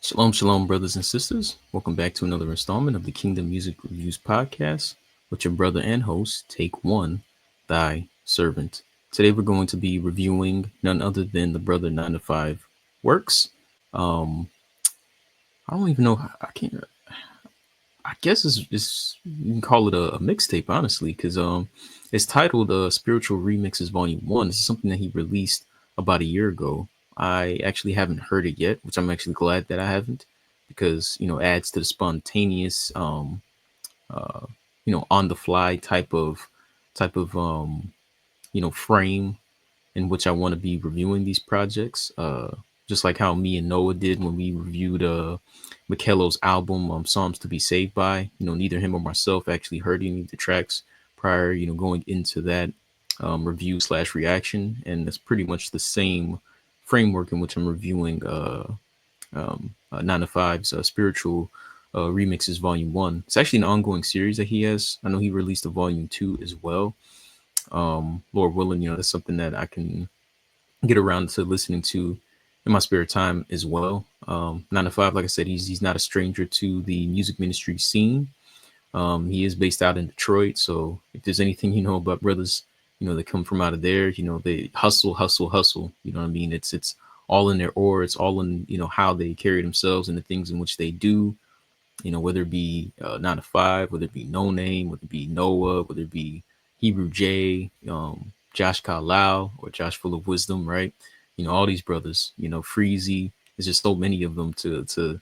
Shalom, shalom, brothers and sisters. Welcome back to another installment of the Kingdom Music Reviews podcast with your brother and host, Take One, Thy Servant. Today we're going to be reviewing none other than the brother 9to5 Works. Um, I don't even know. I can't. I guess it's you can call it a mixtape, honestly, because it's titled "Spiritual Remixes Vol.1." This is something that he released about a year ago. I actually haven't heard it yet, which I'm actually glad that I haven't, because adds to the spontaneous, on the fly type of frame in which I want to be reviewing these projects. Just like how me and Noah did when we reviewed Mikelo's album, Psalms to be Saved by. Neither him or myself actually heard any of the tracks prior, going into that review slash reaction. And it's pretty much the same framework in which I'm reviewing 9to5's Spiritual Remixes Vol.1. It's actually an ongoing series that he has. I know he released a Vol.2 as well. Lord willing, that's something that I can get around to listening to in my spare time as well. 9to5, like I said, he's not a stranger to the music ministry scene. He is based out in Detroit, so if there's anything about brothers, that come from out of there, they hustle, hustle, hustle. You know what I mean? It's all in their aura. It's all in how they carry themselves and the things in which they do. Whether it be 9to5, whether it be No Name, whether it be Noah, whether it be Hebrew J, Josh Kal or Josh Full of Wisdom, right? All these brothers, Freezy. There's just so many of them to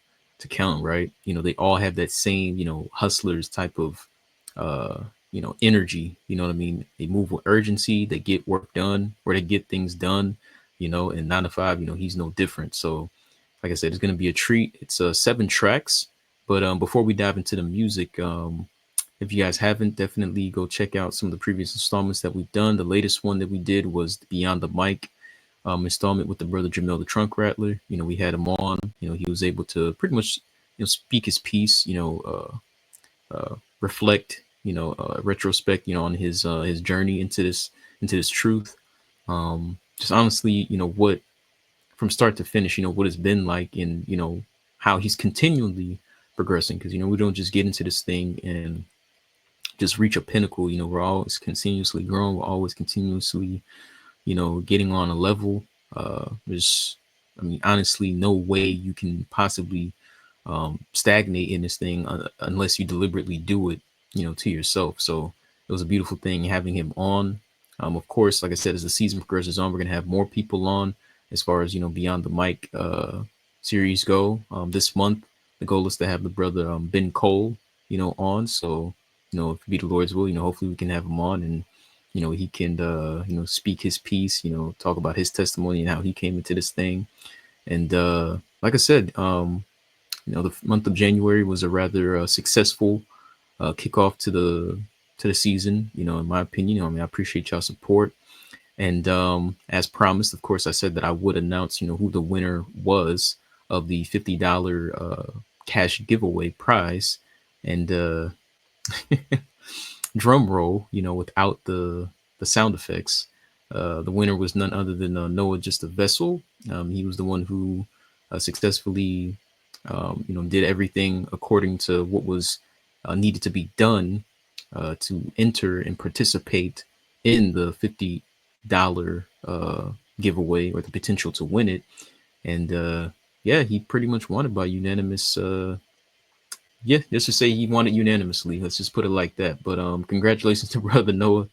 count, right? They all have that same, hustlers type of, energy. You know what I mean? They move with urgency. They get work done, or they get things done. And 9to5, he's no different. So, like I said, it's gonna be a treat. It's 7 tracks. But before we dive into the music, if you guys haven't, definitely go check out some of the previous installments that we've done. The latest one that we did was the Beyond the Mic installment with the brother Jamel the Trunk Rattler. We had him on. He was able to pretty much speak his piece. Reflect. Retrospect. On his journey into this truth. Just honestly, what from start to finish, what it's been like, and how he's continually progressing. Because we don't just get into this thing and just reach a pinnacle. We're always continuously growing. We're always continuously, getting on a level. There's, I mean, honestly, no way you can possibly stagnate in this thing unless you deliberately do it, to yourself. So it was a beautiful thing having him on. Of course, like I said, as the season progresses on, we're gonna have more people on as far as Beyond the Mic series go. This month, the goal is to have the brother Ben Cole, on. So if it be the Lord's will, hopefully we can have him on, and he can speak his piece, talk about his testimony and how he came into this thing. And like I said, the month of January was a rather successful kickoff to the season. In my opinion, I mean, I appreciate y'all support. And as promised, of course, I said that I would announce, who the winner was of the $50 cash giveaway prize. And drum roll, without the sound effects. The winner was none other than Noah, just a vessel. He was the one who successfully, did everything according to what was needed to be done to enter and participate in the $50 giveaway, or the potential to win it. And yeah, he pretty much won it by unanimous. Yeah, let's just say he won it unanimously. Let's just put it like that. But congratulations to brother Noah,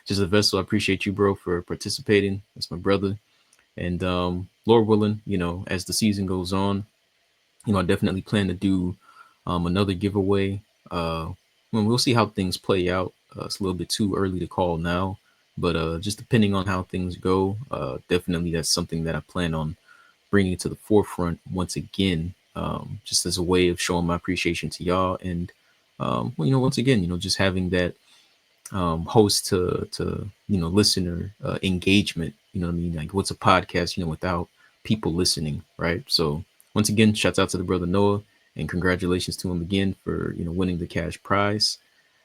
just a vessel. I appreciate you, bro, for participating. That's my brother. And Lord willing, as the season goes on, I definitely plan to do another giveaway. We'll see how things play out. It's a little bit too early to call now, but just depending on how things go, definitely that's something that I plan on bringing it to the forefront once again, just as a way of showing my appreciation to y'all. And once again, just having that host to listener engagement. You know what I mean? Like, what's a podcast, without people listening, right? So once again, shouts out to the brother Noah, and congratulations to him again for winning the cash prize.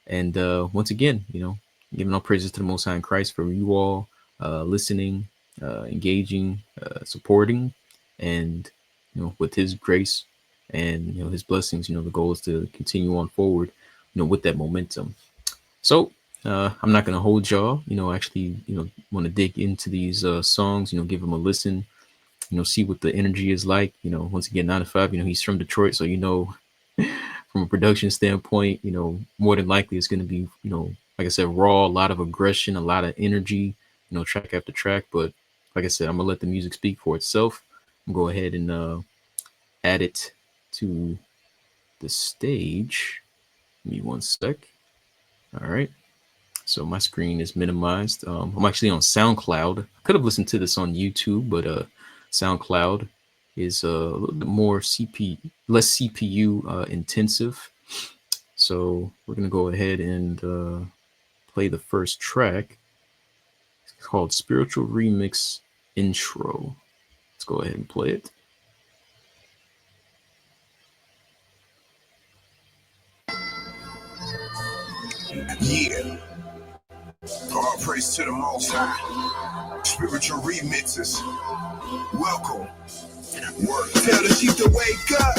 And once again, giving all praises to the Most High in Christ for you all listening, engaging, supporting, and with His grace, and his blessings. The goal is to continue on forward, with that momentum. So I'm not gonna hold y'all. Actually, want to dig into these songs. Give them a listen. See what the energy is like. Once again, 9to5. He's from Detroit, so from a production standpoint, more than likely it's gonna be, like I said, raw, a lot of aggression, a lot of energy, track after track. But like I said, I'm gonna let the music speak for itself. I'm gonna go ahead and add it to the stage. Give me one sec. All right. So my screen is minimized. I'm actually on SoundCloud. I could have listened to this on YouTube, but SoundCloud is a little bit more less CPU intensive. So we're gonna go ahead and play the first track. It's called Spiritual Remix Intro. Let's go ahead and play it. Yeah. All praise to the Most High. Spiritual remixes. Welcome. Work. Tell the sheep to wake up.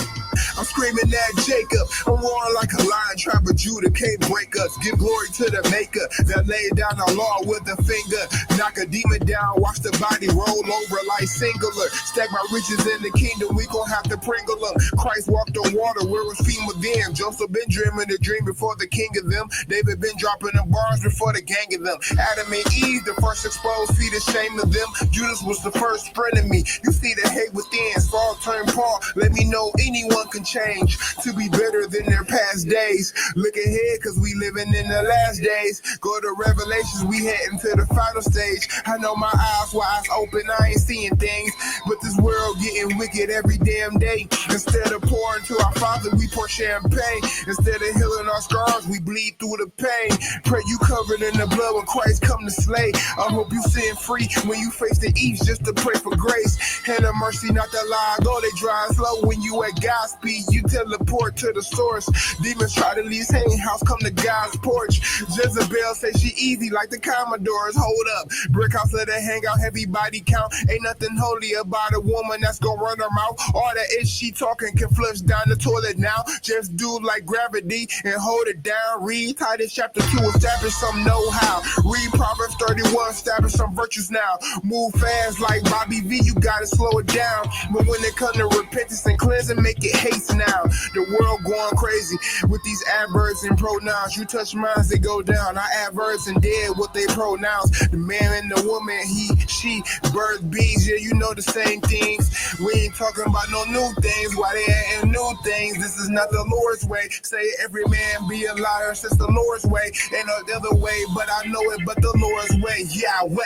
I'm screaming at Jacob. I'm roaring like a lion, tribe of Judah can't break us. Give glory to the maker that laid down the law with a finger. Knock a demon down, watch the body roll over like singular. Stack my riches in the kingdom, we gon' have to pringle them. Christ walked on water, where was FEMA then? Joseph been dreaming the dream before the king of them. David been dropping the bars before the gang of them. Adam and Eve, the first exposed, see the shame of them. Judas was the first friend of me. You see the hate within, Saul turned Paul. Let me know anyone can change to be better than their past days. Look ahead, cause we living in the last days. Go to Revelations, we heading to the final stage. I know my eyes wide open, I ain't seeing things, but this world getting wicked every damn day. Instead of pouring to our Father, we pour champagne. Instead of healing our scars, we bleed through the pain. Pray you covered in the blood when Christ come to slay. I hope you sin free when you face the east, just to pray for grace and a mercy, not to lie. Go they dry and slow when you at God's speed. You teleport to the source. Demons try to leave hanging house, come to God's porch. Jezebel say she easy like the Commodores. Hold up, brick house let her hang out, heavy body count. Ain't nothing holy about a woman that's gonna run her mouth. All that is she talking can flush down the toilet now. Just do like gravity and hold it down. Read Titus chapter 2, establish some know-how. Read Proverbs 31, establish some virtues now. Move fast like Bobby V, you gotta slow it down. But when it come to repentance and cleansing, make it haste now. The world going crazy with these adverbs and pronouns. You touch minds, they go down. I adverbs and dead what they pronounce. The man and the woman, he, she, birds, bees, yeah, you know the same things. We ain't talking about no new things. Why they ain't new things? This is not the Lord's way. Say every man be a liar since the Lord's way. Ain't no other way, but I know it, but the Lord's way. Yahweh.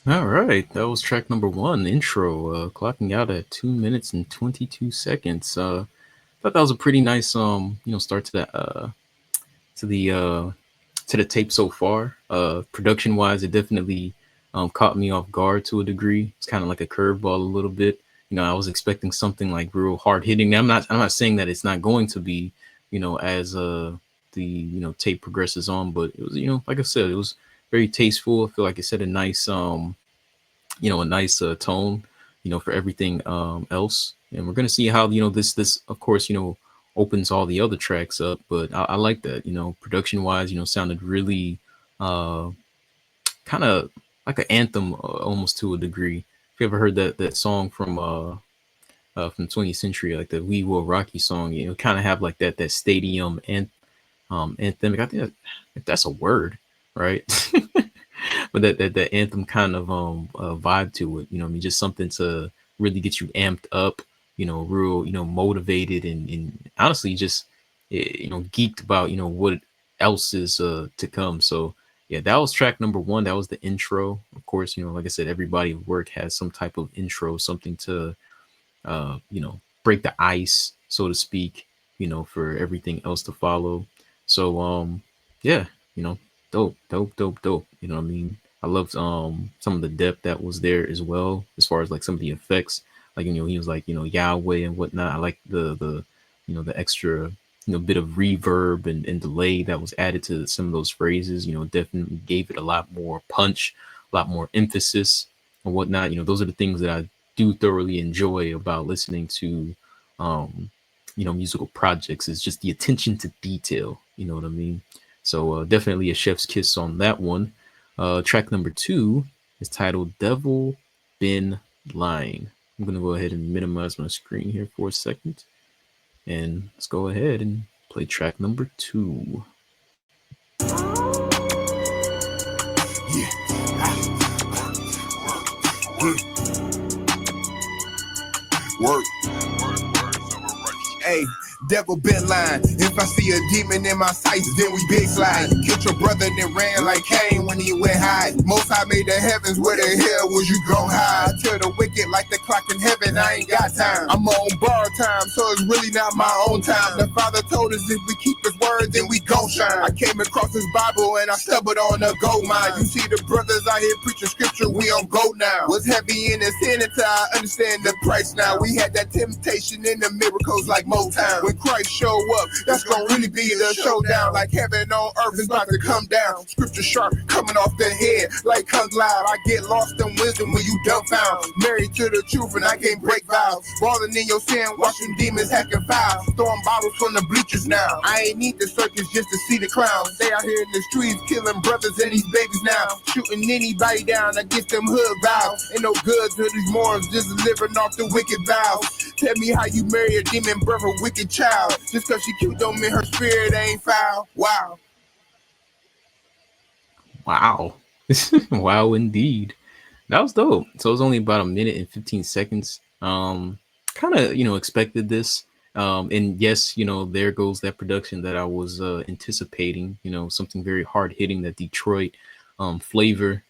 All right, that was track number one, intro, clocking out at 2 minutes and 22 seconds. Thought that was a pretty nice, start to that, to the tape so far. Production wise, it definitely caught me off guard to a degree. It's kind of like a curveball a little bit. I was expecting something like real hard hitting. Now, I'm not saying that it's not going to be, as the tape progresses on, but it was, like I said, it was very tasteful. I feel like it set a nice a nice tone, for everything else. And we're gonna see how this of course opens all the other tracks up. But I like that, production wise, sounded really uh kind of like an anthem, almost to a degree. If you ever heard that song from 20th Century, like the "We Will Rock You" song, kind of have like that stadium and anthemic. I think if that's a word, right? But that anthem kind of vibe to it. I mean, just something to really get you amped up. Real motivated and honestly just geeked about what else is to come. So yeah, that was track number one. That was the intro. Of course, like I said, everybody at work has some type of intro, something to break the ice, so to speak, for everything else to follow. So yeah, dope, dope, dope, dope. I mean, I loved some of the depth that was there as well, as far as like some of the effects. like, he was like, Yahweh and whatnot. I like the the extra, bit of reverb and delay that was added to some of those phrases. Definitely gave it a lot more punch, a lot more emphasis and whatnot. Those are the things that I do thoroughly enjoy about listening to, um, musical projects, is just the attention to detail. You know what I mean? So definitely a chef's kiss on that one. Track number 2 is titled Devil Been Lying. I'm going to go ahead and minimize my screen here for a second. And let's go ahead and play track number 2. Yeah. Work. Hey, devil been lying. If I see a demon in my sights, then we big slide. Get your brother that ran like Cain when he went high. Most High made the heavens, where the hell was you gon' hide? I tell the wicked like the clock in heaven, I ain't got time. I'm on borrowed time, so it's really not my own time. The Father told us if we keep his word, then we gon' shine. I came across this Bible and I stumbled on a gold mine. You see the brothers out here preaching scripture, we on go now. What's heavy in the sin until I understand the price now. We had that temptation in the miracles like Motown. When Christ show up, that's gonna really be the showdown. Like heaven on earth is about to come down. Scripture sharp coming off the head like Kung Lao. I get lost in wisdom when you dumbfound. Married to the truth and I can't break vows. Balling in your sin, watching demons hacking files. Throwing bottles from the bleachers now. I ain't need the circus just to see the clowns. They out here in the streets killing brothers and these babies now. Shooting anybody down against them hood vows. Ain't no good to these morals, just living off the wicked vows. Tell me how you marry a demon brother, wicked child. Just cause she cute don't mean her spirit ain't foul. Wow. Wow. Wow, indeed. That was dope. So it was only about a minute and 15 seconds. Kind of, expected this. And yes, there goes that production that I was anticipating, something very hard hitting that Detroit flavor,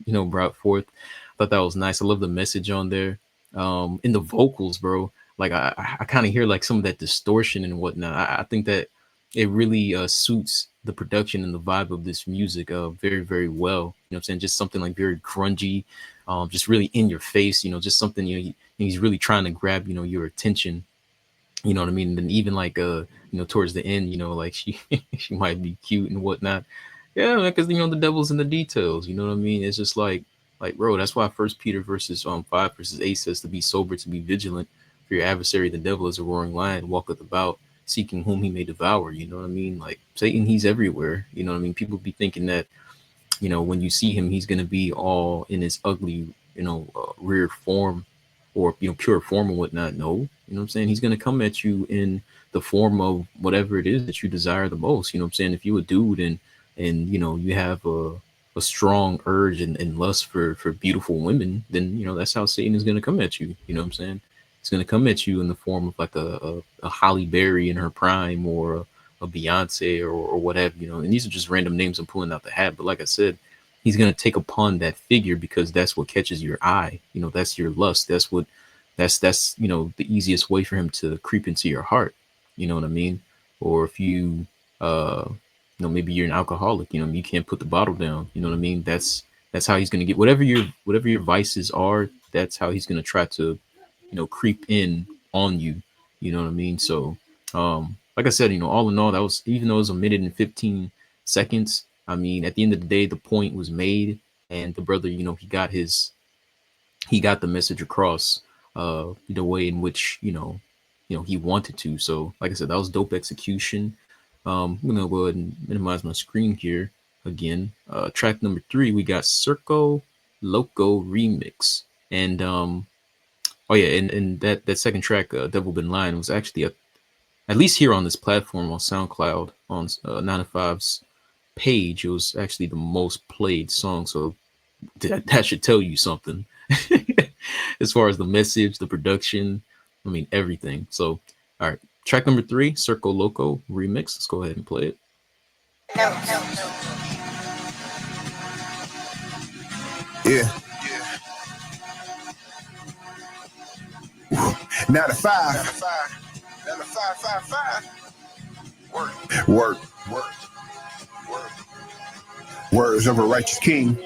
brought forth. I thought that was nice. I love the message on there. In the vocals, bro, like I kind of hear like some of that distortion and whatnot. I think that it really suits the production and the vibe of this music very, very well. You know what I'm saying? Just something like very grungy, just really in your face, just something, he's really trying to grab, your attention. You know what I mean? And even like towards the end, like she she might be cute and whatnot. Yeah, because the devil's in the details. You know what I mean? It's just like bro, that's why First Peter verses 5 verses 8 says to be sober, to be vigilant, for your adversary the devil is a roaring lion, walketh about, seeking whom he may devour. You know what I mean? Like Satan, he's everywhere. You know what I mean? People be thinking that when you see him, he's gonna be all in his ugly, rear form, or pure form or whatnot. No, you know what I'm saying? He's gonna come at you in the form of whatever it is that you desire the most. You know what I'm saying? If you a dude and you have a strong urge and lust for beautiful women, then that's how Satan is gonna come at you. You know what I'm saying? It's gonna come at you in the form of like a Holly Berry in her prime, or a Beyonce, or whatever. And these are just random names I'm pulling out the hat. But like I said, he's going to take upon that figure because that's what catches your eye. That's your lust. That's the easiest way for him to creep into your heart. You know what I mean? Or if you, maybe you're an alcoholic, you can't put the bottle down. You know what I mean? That's how he's going to get whatever your vices are. That's how he's going to try to, creep in on you. You know what I mean? So, like I said, all in all, that was, even though it was a minute and 15 seconds, I mean, at the end of the day, the point was made, and the brother, he got the message across, the way in which, he wanted to. So, like I said, that was dope execution. I'm gonna go ahead and minimize my screen here again. Track number 3, we got Circo Loco Remix. And, oh yeah, and that second track, Devil Been Lying, was actually at least here on this platform on SoundCloud on 9to5's page, it was actually the most played song. So that should tell you something as far as the message, the production, I mean, everything. So, all right, track number 3, Circo Loco Remix. Let's go ahead and play it. Yeah. 9to5. 9to5. Work. Words of a righteous king.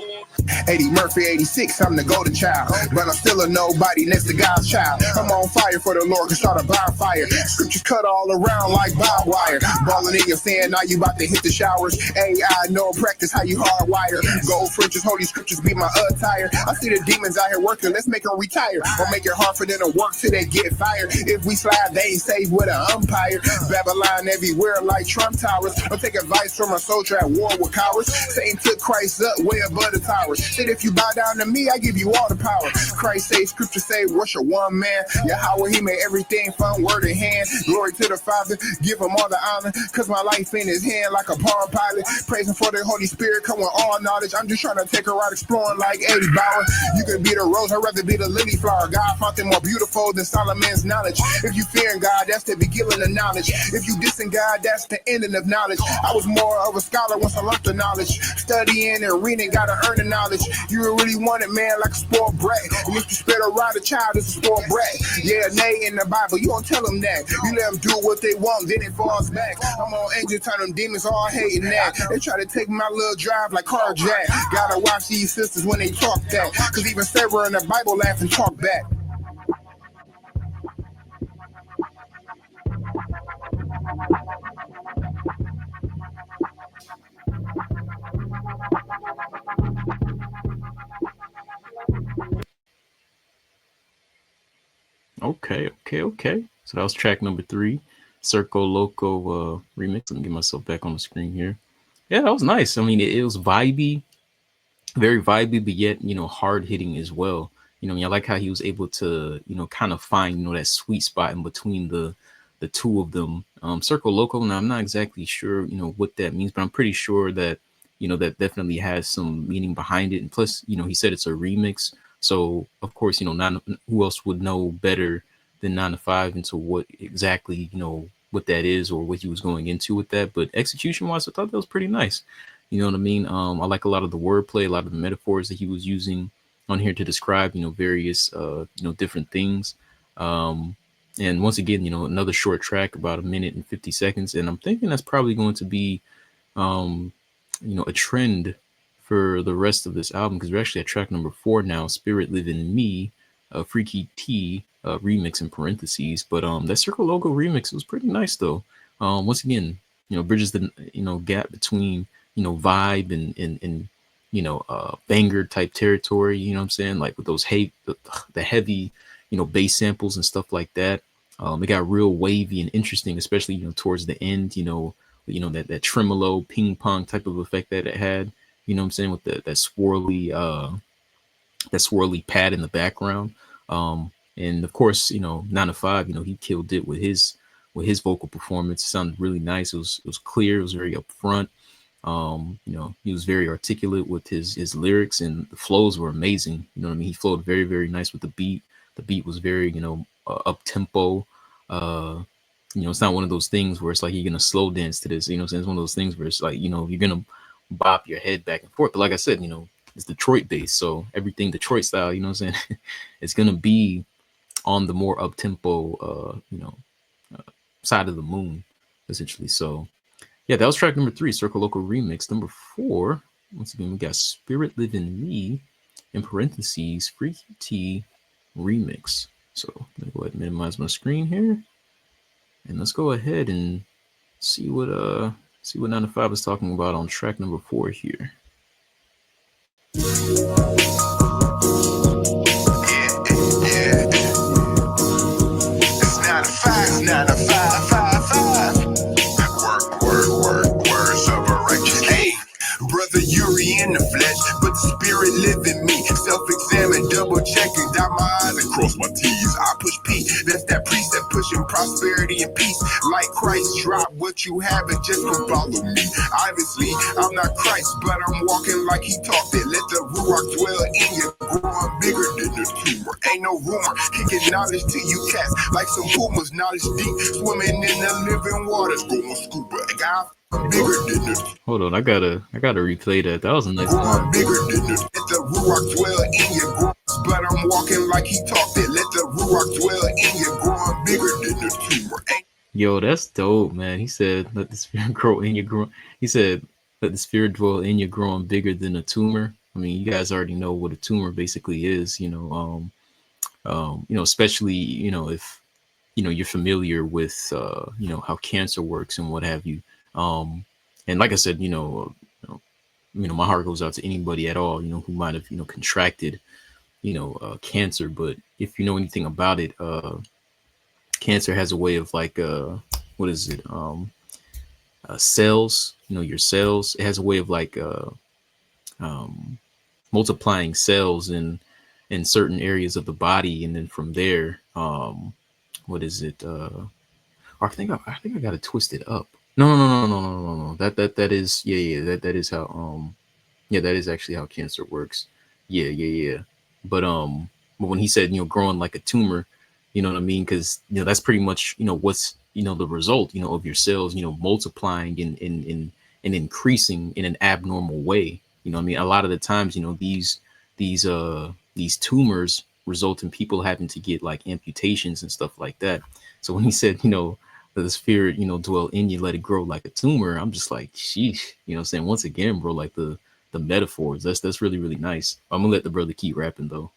Eddie Murphy 86, I'm the golden child. But I'm still a nobody next to God's child. I'm on fire for the Lord, can start a bonfire. Scriptures cut all around like barbed wire. Balling in your sand, now you about to hit the showers. AI, no practice, how you hardwire. Gold fridges, holy scriptures be my attire. I see the demons out here working, let's make them retire. Or make it hard for them to work till they get fired. If we slide, they ain't safe with an umpire. Babylon everywhere like Trump towers. Don't take advice from a soldier at war with cowards. Satan took Christ up way above the towers. Said if you bow down to me, I give you all the power. Christ say, scripture say, worship one man. Yahweh, he made everything fun, word in hand. Glory to the Father, give him all the honor. Cause my life in his hand like a palm pilot. Praising for the Holy Spirit, come with all knowledge. I'm just trying to take her out exploring like Eddie Bauer. You can be the rose, I'd rather be the lily flower. God found them more beautiful than Solomon's knowledge. If you fearing God, that's the beginning of knowledge. If you dissing God, that's the ending of knowledge. I was more of a scholar once I learned the knowledge. Studying and reading, gotta earn the knowledge. You really want it, man, like a spoiled brat. And if you spit around a child, it's a spoiled brat. Yeah, nay in the Bible, you don't tell them that. You let them do what they want, then it falls back. I'm on angel, turn them demons all hating that. They try to take my little drive like carjack. Gotta watch these sisters when they talk that. Cause even Sarah in the Bible laugh and talk back. Okay. So that was track number 3, Circo Loco remix. Let me get myself back on the screen here. Yeah, that was nice. I mean, it was vibey, very vibey, but yet, hard hitting as well. I like how he was able to, kind of find, that sweet spot in between the two of them. Circo Loco. Now, I'm not exactly sure, what that means, but I'm pretty sure that, that definitely has some meaning behind it. And plus, he said it's a remix. So of course, who else would know better than 9to5 into what exactly, what that is or what he was going into with that. But execution wise, I thought that was pretty nice. You know what I mean? I like a lot of the wordplay, a lot of the metaphors that he was using on here to describe, various, different things. And once again, another short track, about 1 minute and 50 seconds. And I'm thinking that's probably going to be, um, a trend for the rest of this album, because we're actually at track number 4 now, Spirit Live in Me, Freaky T remix in parentheses. But that Circle Logo remix was pretty nice though. Once again, bridges the gap between vibe and banger type territory. You know what I'm saying? Like with those the heavy bass samples and stuff like that. It got real wavy and interesting, especially towards the end. That tremolo ping pong type of effect that it had. You know what I'm saying, with that swirly pad in the background. And of course, 9to5, he killed it with his vocal performance. It sounded really nice. It was clear. It was very upfront. He was very articulate with his lyrics, and the flows were amazing. You know what I mean? He flowed very, very nice with the beat. The beat was very, up tempo. It's not one of those things where it's like you're gonna slow dance to this. It's one of those things where it's like, you're gonna bop your head back and forth. But like I said, it's Detroit based, so everything Detroit style, you know what I'm saying, it's gonna be on the more up tempo, side of the moon, essentially. So yeah, that was track number 3, Circle Local remix. Number 4, once again, we got Spirit Live in Me in parentheses Freaky T remix. So let me go ahead and minimize my screen here, and let's go ahead and see what 9to5 is talking about on track number 4 here. It's 9to5. Words of a righteous. Hey, brother, you're in the flesh, but the spirit live in me. Self-examine, double checking, dot my I's and cross my T's. I push P, that's that precept pushing prosperity and peace. Like Christ, drop what you have and just come follow me. Obviously, I'm not Christ, but I'm walking like he talked it. Let the Ruach dwell in you, growing bigger than the tumor. Ain't no rumor, kicking knowledge to you cats like some pumas. Knowledge deep, swimming in the living waters, going scuba. God, bigger than the. Hold on, I gotta replay that. That was a nice one. Bigger than the Ruach dwell in you, but I'm walking like he talked it. Let the Ruach dwell in you, growing bigger than the tumor. Yo, that's dope, man. He said, "Let the spirit grow in you." He said, "Let the spirit dwell in you, growing bigger than a tumor." I mean, you guys already know what a tumor basically is, especially, if, you're familiar with, how cancer works and what have you. Um, and like I said, my heart goes out to anybody at all, who might have, contracted, cancer. But if you know anything about it, cancer has a way of like, what is it? Cells, your cells, it has a way of like, um, multiplying cells in certain areas of the body, and then from there, what is it? I think I got it twisted up. No, no, no, no, no, no, no, no. That is, yeah, that is how, yeah, that is actually how cancer works. Yeah, yeah, yeah. But but when he said, growing like a tumor, you know what I mean? Because that's pretty much, what's, the result, of your cells, multiplying and increasing in an abnormal way. You know what I mean? A lot of the times, these tumors result in people having to get like amputations and stuff like that. So when he said, let the spirit, dwell in you, let it grow like a tumor, I'm just like, sheesh, what I'm saying? Once again, bro, like the metaphors, that's really, really nice. I'm gonna let the brother keep rapping though.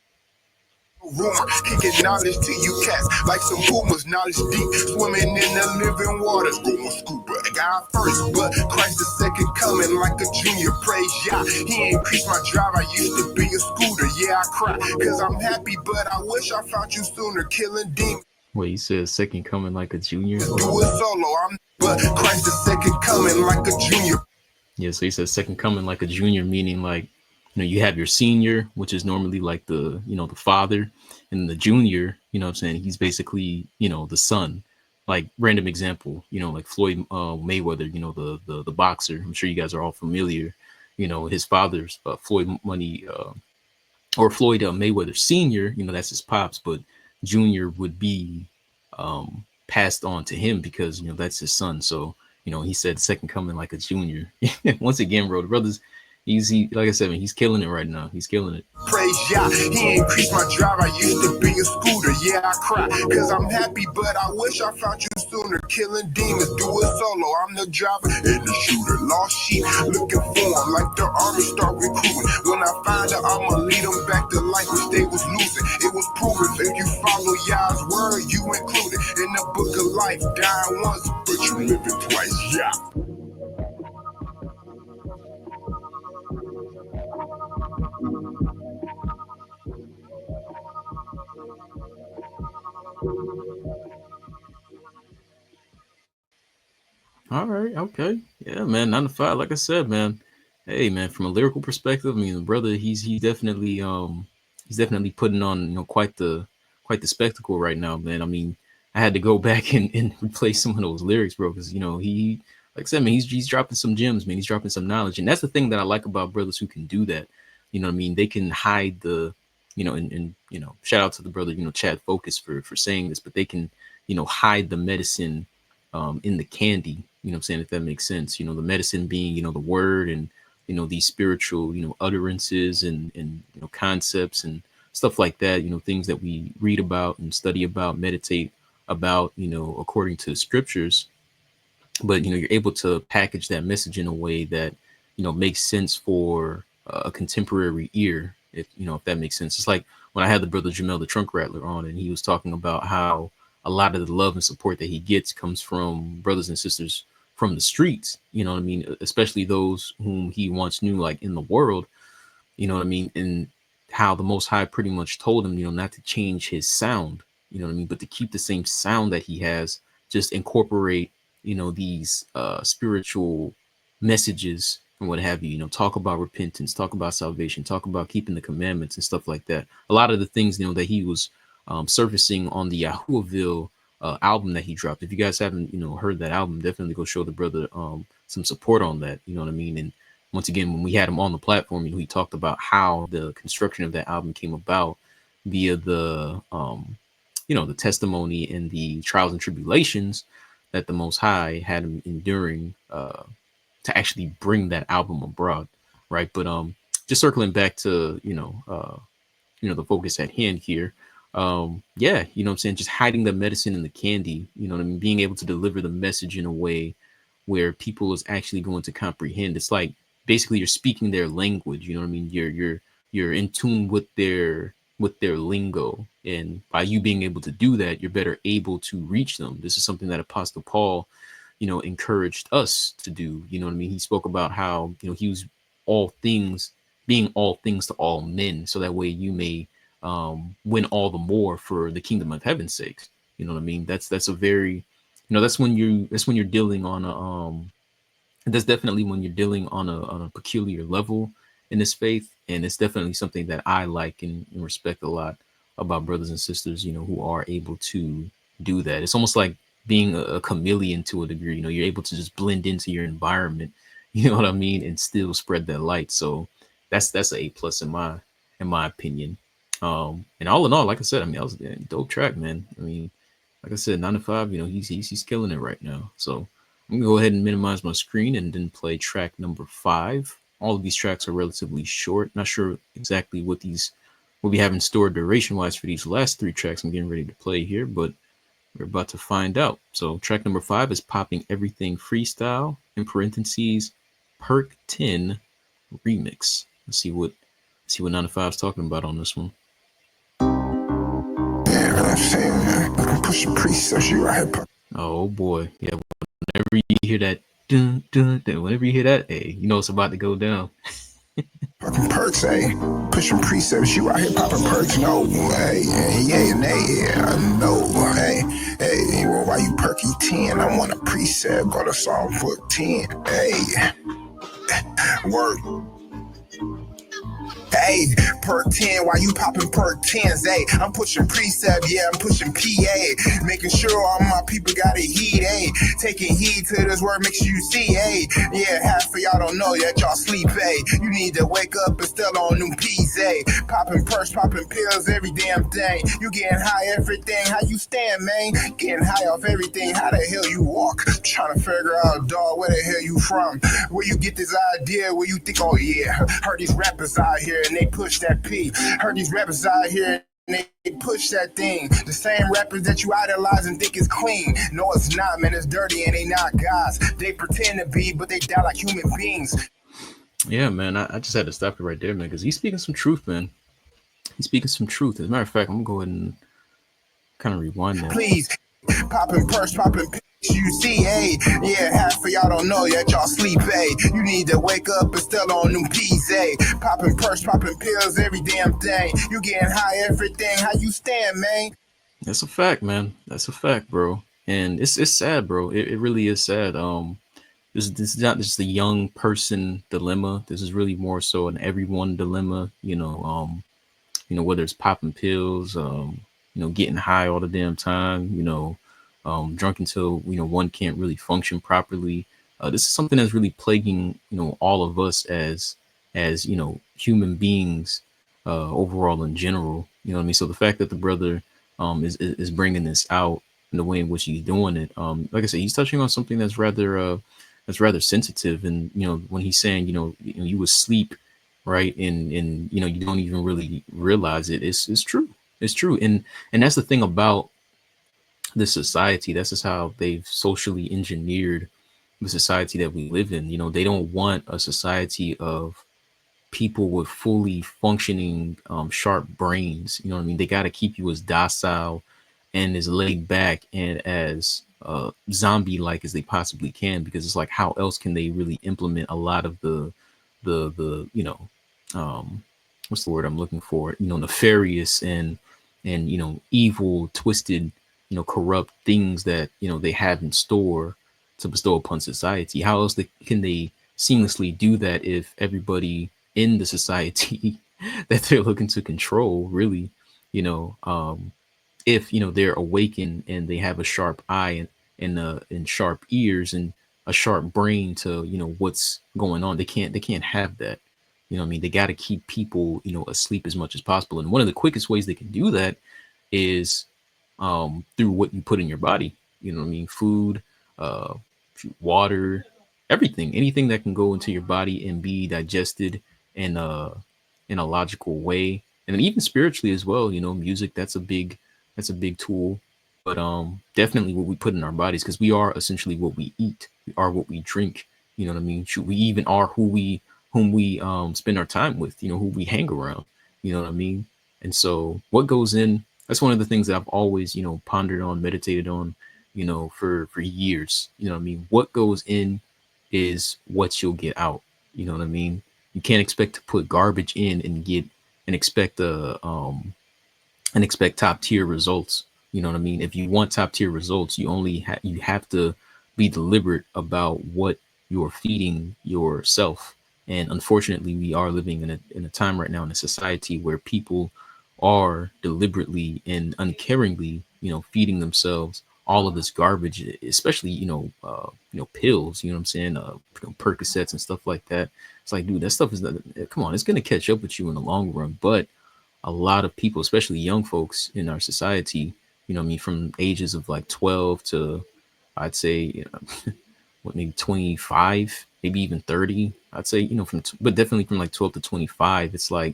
Rumor, kicking knowledge to you cats like some boomers, knowledge deep, swimming in the living waters. Going scuba, God first, but Christ the second coming like a junior. Praise Yah, He increased my drive. I used to be a scooter. Yeah, I cry, cause I'm happy, but I wish I found you sooner. Killing demons. Wait, he says second coming like a junior. Do Hold on. it solo, but Christ the second coming like a junior. Yeah, so he says second coming like a junior, meaning like, you have your senior, which is normally like the father, and the junior, what I'm saying, he's basically, the son. Like random example, like Floyd Mayweather, the boxer. I'm sure you guys are all familiar. His father's Floyd Money or Floyd Mayweather Senior. That's his pops, but Junior would be passed on to him because that's his son. So he said second coming like a junior. Once again, bro, the brothers, like I said, man, he's killing it right now. He's killing it. Praise Yah, He increased my drive. I used to be a scooter. Yeah, I cry, cause I'm happy, but I wish I found you sooner. Killing demons, do it solo. I'm the driver and the shooter. Lost sheep, looking for him like the army start recruiting. When I find out, I'ma lead them back to life which they was losing. It was proven if you follow Yah's word, you included in the book of life. Dying once, but you living twice. Yeah. All right, okay, yeah, man, 9 to 5. Like I said, man, hey, man, from a lyrical perspective, I mean, the brother, he's definitely putting on quite the spectacle right now, man. I mean, I had to go back and replace some of those lyrics, bro, because he, like I said, man, he's dropping some gems, man. He's dropping some knowledge, and that's the thing that I like about brothers who can do that. You know what I mean? They can hide the, and shout out to the brother, Chad Focus for saying this, but they can, hide the medicine in the candy, I'm saying, if that makes sense, the medicine being, the word, and, these spiritual, utterances and concepts and stuff like that, things that we read about and study about, meditate about, according to the scriptures. But, you're able to package that message in a way that, makes sense for a contemporary ear, if that makes sense. It's like when I had the brother Jamel the Trunk Rattler on, and he was talking about how a lot of the love and support that he gets comes from brothers and sisters from the streets, you know what I mean? Especially those whom he once knew, like in the world, you know what I mean? And how the Most High pretty much told him, not to change his sound, you know what I mean, but to keep the same sound that he has, just incorporate, these spiritual messages and what have you, talk about repentance, talk about salvation, talk about keeping the commandments and stuff like that. A lot of the things, that he was surfacing on the Yahuwahville album that he dropped. If you guys haven't, heard that album, definitely go show the brother some support on that, you know what I mean? And once again, when we had him on the platform, he talked about how the construction of that album came about via the, the testimony and the trials and tribulations that the Most High had him enduring to actually bring that album abroad, right? But just circling back to the focus at hand here. Yeah, what I'm saying, just hiding the medicine in the candy, what I mean, being able to deliver the message in a way where people is actually going to comprehend. It's like basically you're speaking their language. You know what I mean? You're in tune with their lingo, and by you being able to do that, you're better able to reach them. This is something that Apostle Paul, encouraged us to do. You know what I mean? He spoke about how, he was all things, being all things to all men, so that way you may win all the more for the kingdom of heaven's sakes. You know what I mean? That's a very, that's when you're dealing on a that's definitely when you're dealing on a peculiar level in this faith, and it's definitely something that I like and respect a lot about brothers and sisters, who are able to do that. It's almost like being a chameleon to a degree. You're able to just blend into your environment, you know what I mean, and still spread that light. So that's a plus in my opinion. And all in all, like I said, I mean, that was a dope track, man. I mean, like I said, 9 to 5, he's killing it right now. So I'm gonna go ahead and minimize my screen and then play track number 5. All of these tracks are relatively short. Not sure exactly what we have in store duration wise for these last 3 tracks I'm getting ready to play here, but we're about to find out. So track number 5 is Popping Everything Freestyle, in parentheses, Perk 10 remix. Let's see what 9 to 5 is talking about on this one. Yeah, man, I'm saying, man. I'm pushing precepts, you right here. Oh boy, yeah. Whenever you hear that, dun, dun, dun, whenever you hear that, hey, it's about to go down. Popping perks, hey. Pushing precepts, you out here popping perks, no. Hey, yeah, nay, yeah, no. Hey, well, why you perky 10? I want a precept, go to Psalm book 10. Hey, work. Hey, perk 10, why you popping perk 10s? Hey, I'm pushing precept, yeah, I'm pushing PA. Making sure all my people got a heat, hey. Taking heed to this word makes you see, hey. Yeah, half of y'all don't know that y'all sleep, hey. You need to wake up and still on new peas, hey. Popping perks, popping pills, every damn thing. You getting high, everything, how you stand, man? Getting high off everything, how the hell you walk? Trying to figure out, dog, where the hell you from? Where you get this idea, where you think, oh yeah, heard these rappers out here and they push that P. Heard these rappers out here and they push that thing. The same rappers that you idolize and think is clean. No, it's not, man. It's dirty and they not gods. They pretend to be, but they die like human beings. Yeah, man, I just had to stop it right there, man, because he's speaking some truth, man. He's speaking some truth. As a matter of fact, I'm gonna go ahead and kind of rewind that. Please, popping purse, popping pics, you see, hey. Yeah, half of y'all don't know that y'all sleep, hey. You need to wake up and still on them peas, hey. Popping purse, popping pills, every damn thing. You getting high, everything, how you stand, man? That's a fact, man. That's a fact, bro. And it's sad, bro. It really is sad. This is not just a young person dilemma. This is really more so an everyone dilemma. Whether it's popping pills, getting high all the damn time, drunk until, one can't really function properly. This is something that's really plaguing, all of us as, human beings, overall in general. You know what I mean? So the fact that the brother, is bringing this out in the way in which he's doing it, like I said, he's touching on something that's rather sensitive. And, when he's saying, you would sleep, right, and you don't even really realize it. It's true. It's true. And that's the thing about this society. That's just how they've socially engineered the society that we live in. They don't want a society of people with fully functioning, sharp brains. You know what I mean? They got to keep you as docile and as laid back and as zombie like as they possibly can, because it's like, how else can they really implement a lot of the what's the word I'm looking for, nefarious and evil, twisted, corrupt things that they have in store to bestow upon society. How else can they seamlessly do that if everybody in the society that they're looking to control, really, if they're awakened and they have a sharp eye and sharp ears and a sharp brain to what's going on, they can't have that. What I mean? They got to keep people asleep as much as possible, and one of the quickest ways they can do that is through what you put in your body. What I mean? Food, uh water, everything, anything that can go into your body and be digested in a logical way. And then even spiritually as well, music, that's a big tool. But definitely what we put in our bodies, because we are essentially what we eat. We are what we drink. You know what I mean? We even are who we whom we spend our time with, who we hang around. You know what I mean? And so what goes in, that's one of the things that I've always, pondered on, meditated on, for years. You know what I mean? What goes in is what you'll get out. You know what I mean? You can't expect to put garbage in and expect top tier results. You know what I mean? If you want top tier results, you have to be deliberate about what you're feeding yourself. And unfortunately, we are living in a time right now in a society where people are deliberately and uncaringly, feeding themselves all of this garbage, especially pills. You know what I'm saying? Percocets and stuff like that. It's like, dude, that stuff is not, come on, it's gonna catch up with you in the long run. But a lot of people, especially young folks in our society, I mean, from ages of like 12 to, I'd say, what, maybe 25, maybe even 30. I'd say, but definitely from like 12 to 25, it's like,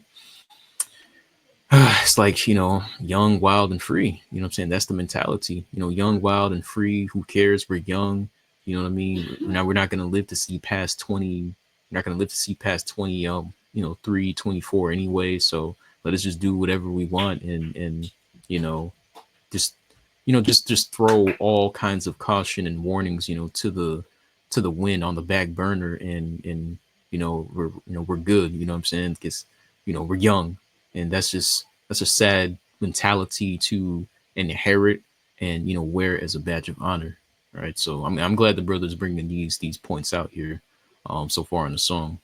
it's like, young, wild, and free. You know what I'm saying? That's the mentality. Young, wild, and free. Who cares? We're young. You know what I mean? Now we're not going to live to see past 20. We're not going to live to see past 20, 3, 24 anyway. So let us just do whatever we want and, you know, just just throw all kinds of caution and warnings, to the wind on the back burner, and we're good. You know what I'm saying? Because we're young, and that's a sad mentality to inherit and wear as a badge of honor. All right, so I'm glad the brothers bringing these points out here, so far in the song.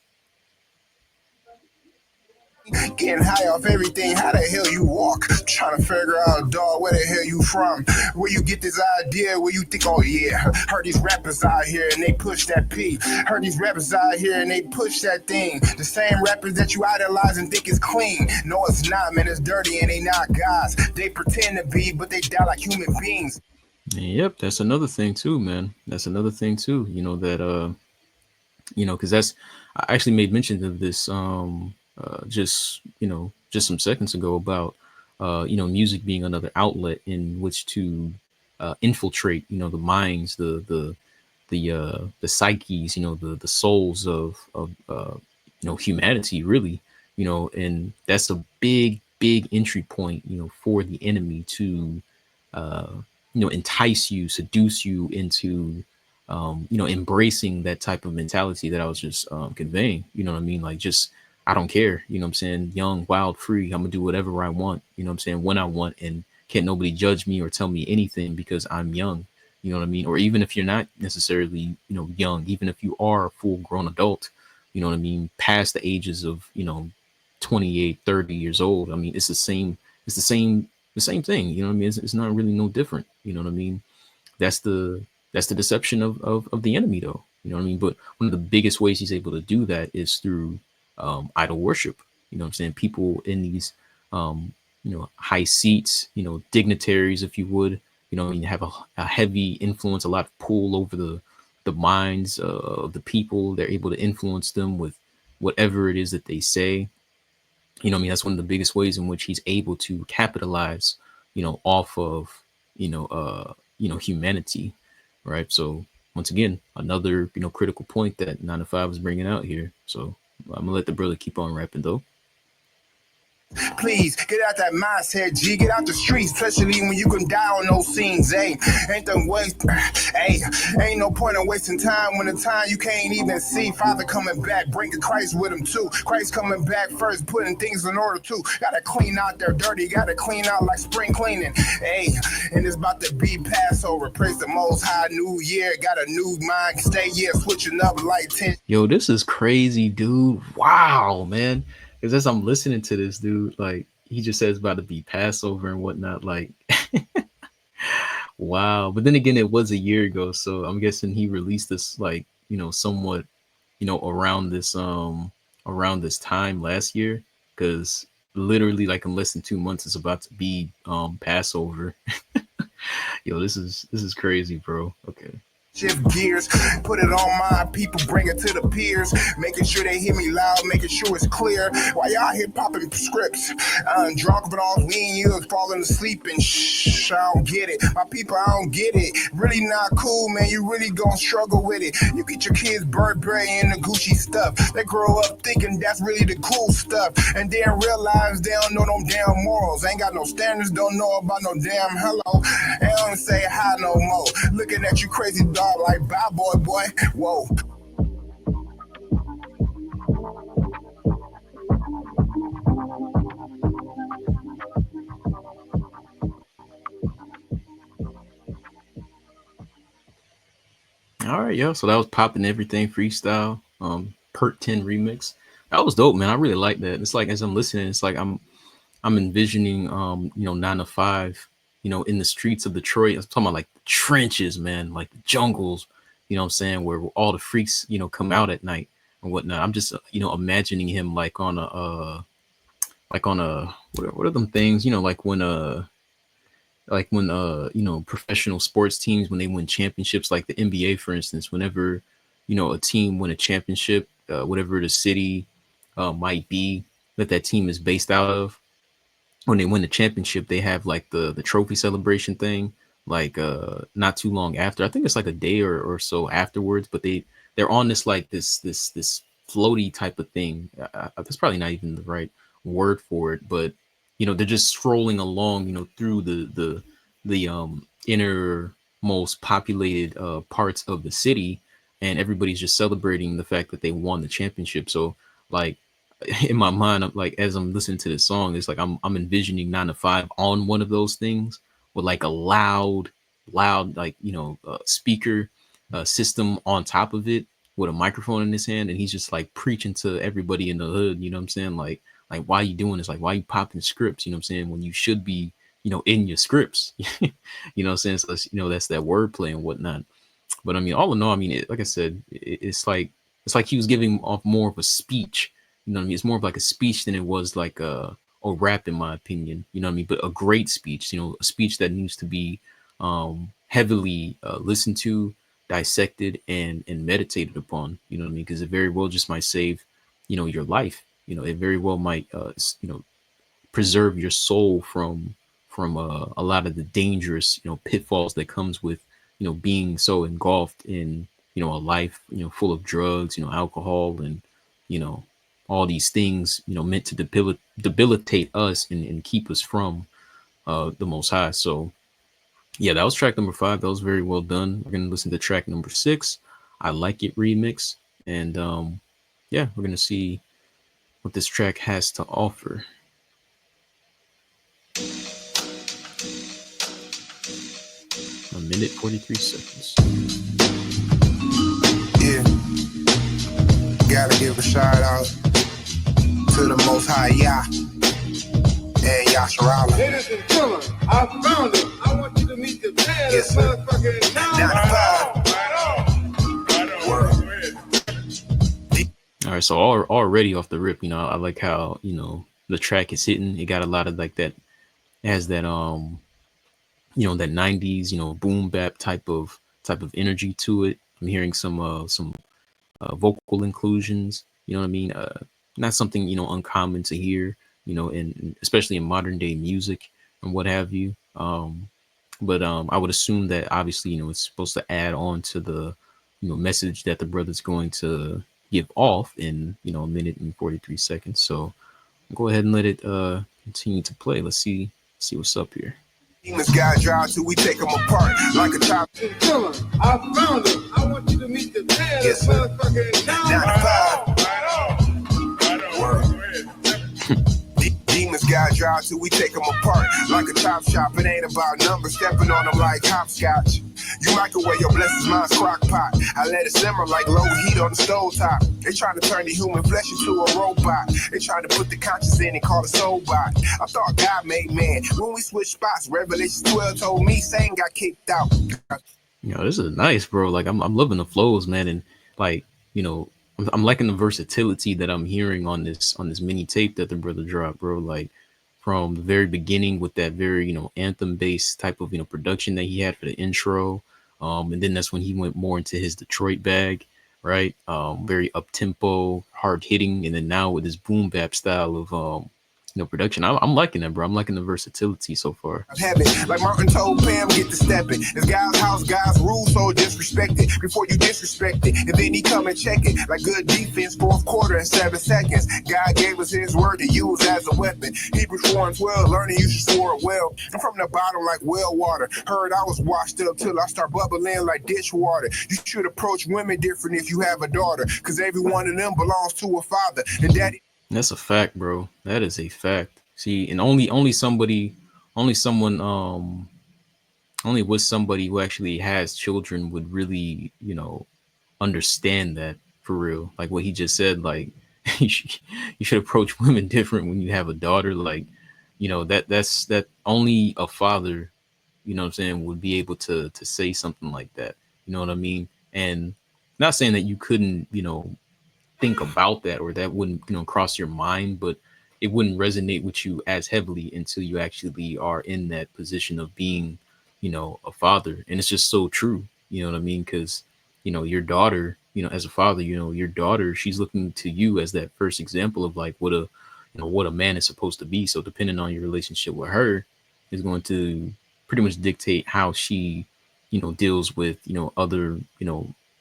Getting high off everything. How the hell you walk? Trying to figure out, dog, where the hell you from? Where you get this idea? Where you think, oh yeah, heard these rappers out here and they push that P. Heard these rappers out here and they push that thing. The same rappers that you idolize and think is clean. No, it's not, man. It's dirty and they not guys. They pretend to be, but they die like human beings. Yep, that's another thing too, man. That's another thing too. That because that's, I actually made mention of this just just some seconds ago about music being another outlet in which to infiltrate the minds, the psyches, the souls of humanity, really. And that's a big entry point, for the enemy to uh entice you, seduce you into embracing that type of mentality that I was just conveying. You know what I mean? Like, just, I don't care. You know what I'm saying? Young, wild, free. I'm gonna do whatever I want. You know what I'm saying? When I want, and can't nobody judge me or tell me anything because I'm young. You know what I mean? Or even if you're not necessarily, young, even if you are a full grown adult, you know what I mean? Past the ages of, 28, 30 years old. I mean, it's the same thing. You know what I mean? It's not really no different. You know what I mean? That's the deception of the enemy, though. You know what I mean? But one of the biggest ways he's able to do that is through idol worship. You know what I'm saying? People in these high seats, dignitaries, if you would, I mean, have a heavy influence, a lot of pull over the minds of the people. They're able to influence them with whatever it is that they say. I mean, that's one of the biggest ways in which he's able to capitalize, off of, humanity. Right. So once again, another, critical point that 9 to 5 is bringing out here. So I'm gonna let the brother keep on rapping though. Please get out that mindset, G. Get out the streets, especially when you can die on those scenes. Hey, ain't the waste. Hey, ain't no point in wasting time when the time you can't even see. Father coming back, bringing Christ with him too. Christ coming back first, putting things in order too. Gotta clean out their dirty, gotta clean out like spring cleaning. Hey, and it's about to be Passover. Praise the Most High, New Year. Got a new mind, stay yeah, switching up like 10. Yo, this is crazy, dude. Wow, man. Because as I'm listening to this dude, like, he just says about to be Passover and whatnot. Like, wow. But then again, it was a year ago, so I'm guessing he released this, like, somewhat, around this time last year. Because literally, like, in less than 2 months, it's about to be Passover. Yo, this is crazy, bro. Okay. Shift gears, put it on my people, bring it to the peers, making sure they hear me loud, making sure it's clear. While y'all here popping scripts, I'm drunk but all lean, you falling asleep and shh, I don't get it. My people, I don't get it. Really not cool, man. You really gonna struggle with it. You get your kids Burberry and the Gucci stuff. They grow up thinking that's really the cool stuff, and then realize they don't know no damn morals. Ain't got no standards, don't know about no damn hello. They don't say hi no more. Looking at you crazy dog like bye boy. Whoa. All right, yo. So that was popping everything freestyle. Pert 10 remix. That was dope, man. I really like that. It's like as I'm listening, it's like I'm envisioning 9 to 5, in the streets of Detroit. I'm talking about like the trenches, man, like the jungles, what I'm saying, where all the freaks, come out at night and whatnot. I'm just imagining him like on a what are them things, like when professional sports teams, when they win championships, like the NBA for instance, whenever a team win a championship, whatever the city might be that team is based out of, when they win the championship, they have like the trophy celebration thing, like not too long after. I think it's like a day or so afterwards, but they're on this like this floaty type of thing. That's probably not even the right word for it, but they're just strolling along, through the innermost populated parts of the city, and everybody's just celebrating the fact that they won the championship. So like in my mind, I'm like, as I'm listening to this song, it's like I'm envisioning 9 to 5 on one of those things with like a loud like speaker system on top of it with a microphone in his hand, and he's just like preaching to everybody in the hood. You know what I'm saying? Like why you doing this? Like why you popping scripts? You know what I'm saying? When you should be in your scripts. You know what I'm saying? So that's that wordplay and whatnot. But I mean, all in all, I mean, like I said, it's like he was giving off more of a speech. You know what I mean? It's more of like a speech than it was like a rap, in my opinion. You know what I mean? But a great speech. A speech that needs to be heavily listened to, dissected, and meditated upon. You know what I mean? Because it very well just might save your life. It very well might preserve your soul from a lot of the dangerous pitfalls that comes with being so engulfed in a life full of drugs, alcohol, and you know all these things meant to debilitate us and keep us from the Most High. So yeah, that was track number 5. That was very well done. We're gonna listen to track number 6. I Like It remix, and yeah, we're gonna see what this track has to offer. A minute 43 seconds. Yeah, gotta give a shout out to the Most High Yah and Yasharala. Ladies and gentlemen, I found it. I want you to meet the man Yes, of sir. motherfucking 9 to 5. Word. All right, so already off the rip, I like how the track is hitting. It got a lot of like that. It has that that 90s boom bap type of energy to it. I'm hearing some vocal inclusions. You know what I mean? Not something uncommon to hear. In especially in modern day music and what have you. But I would assume that obviously it's supposed to add on to the message that the brother's going to give off in a minute and 43 seconds. So go ahead and let it continue to play. Let's see what's up here. Demons got drive till we take them apart like a child. Ladies and gentlemen, I found it. I want you to meet the man Yes, of sir. motherfucking 9 to 5. Word. Demons got drive till we take them apart like a chop shop. It ain't about numbers, stepping on them like hopscotch. You microwave your blessings, mine's crock pot. I let it simmer like low heat on the stove top. They trying to turn the human flesh into a robot. They trying to put the conscience in and call it soul bot. I thought God made man. When we switched spots, Revelation 12 told me Satan got kicked out. This is nice, bro. Like I'm loving the flows, man, and like I'm liking the versatility that I'm hearing on this mini tape that the brother dropped, bro. Like from the very beginning with that very anthem based type of production that he had for the intro, And then that's when he went more into his Detroit bag, right? Very up tempo, hard hitting, and then now with his boom bap style of production. I'm liking that, bro. I'm liking the versatility so far. Habit. Like Martin told Pam, get to stepping. It's God's house, God's rules, so disrespect it before you disrespect it. And then he come and check it. Like good defense, fourth quarter in 7 seconds. God gave us his word to use as a weapon. Hebrews 4:12, learning you should swore it well. I'm from the bottom like well water. Heard I was washed up till I start bubbling like dishwater. You should approach women different if you have a daughter, because every one of them belongs to a father. And daddy. That's a fact, bro. That is a fact. See, and only somebody, only someone, only with somebody who actually has children would really, understand that for real. Like what he just said, like you should approach women different when you have a daughter. Like, that only a father, what I'm saying, would be able to say something like that. You know what I mean? And not saying that you couldn't, think about that or that wouldn't cross your mind, but it wouldn't resonate with you as heavily until you actually are in that position of being a father. And it's just so true, you know what I mean? Because your daughter, as a father, your daughter, she's looking to you as that first example of like what a man is supposed to be. So depending on your relationship with her is going to pretty much dictate how she deals with other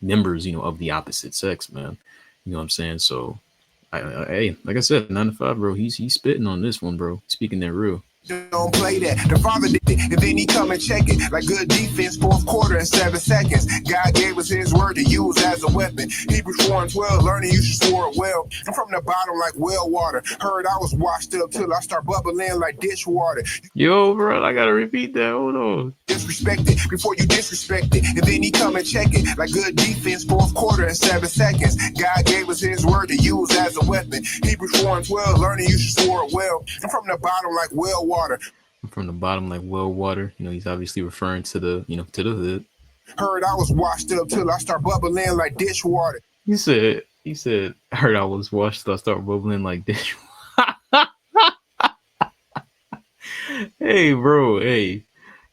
members of the opposite sex, man. You know what I'm saying? So, hey, like I said, 9 to 5, bro. He's spitting on this one, bro. Speaking that real. Don't play that. The father did it, and then he come and check it. Like good defense, fourth quarter in 7 seconds. God gave us his word to use as a weapon. Hebrews 4:12, learning you should swore it well. I'm from the bottom like well water. Heard I was washed up till I start bubbling like dishwater. Yo, bro, I gotta repeat that. Hold on. Disrespect it before you disrespect it. And then he come and check it. Like good defense, fourth quarter in 7 seconds. God gave us his word to use as a weapon. Hebrews 4:12, learning you should swore it well. I'm from the bottom like well water. I'm from the bottom like well water. He's obviously referring to the, to the hood. Heard I was washed up till I start bubbling like dishwater. He said, heard I was washed till I start bubbling like dishwater. Hey, bro. Hey,